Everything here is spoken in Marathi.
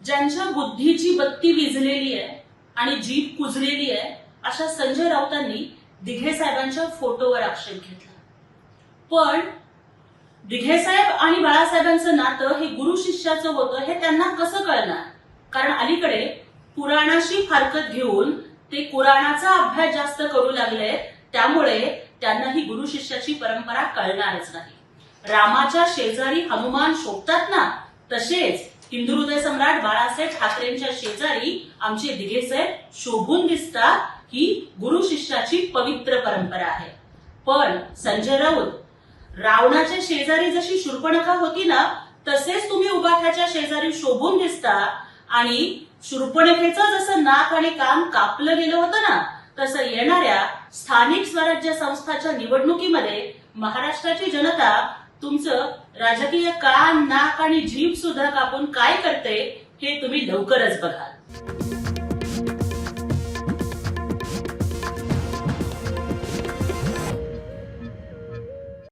ज्यांच्या बुद्धीची बत्ती विझलेली आहे आणि जीभ कुजलेली आहे अशा संजय राऊतांनी दिघे साहेबांच्या फोटोवर आक्षेप घेतला. पण दिघे साहेब आणि बाळासाहेबांचं नातं हे गुरु शिष्याचं होतं हे त्यांना कसं कळणार? कारण अलीकडे पुराणाशी फारकत घेऊन ते कुराणाचा अभ्यास जास्त करू लागले, त्यामुळे त्यांना ही गुरु शिष्याची परंपरा कळणारच नाही. रामाच्या शेजारी हनुमान शोभतात ना, तसेच हिंदू हृदय सम्राट बाळासाहेब ठाकरेंच्या शेजारी आमचे दिघे साहेब शोभून दिसतात. ही गुरु शिष्याची पवित्र परंपरा आहे. पण संजय राऊत, रावणाच्या शेजारी जशी शूर्पणखा होती ना, तसेच तुम्ही उबाठाच्या शेजारी शोभून दिसता. आणि शूर्पणखेचं जसं नाक आणि कान कापलं गेलं होतं ना, तसं येणाऱ्या स्थानिक स्वराज्य संस्थाच्या निवडणुकीमध्ये महाराष्ट्राची जनता तुमचं राजकीय कान, नाक आणि जीभ सुद्धा कापून काय करते हे तुम्ही लवकरच बघाल.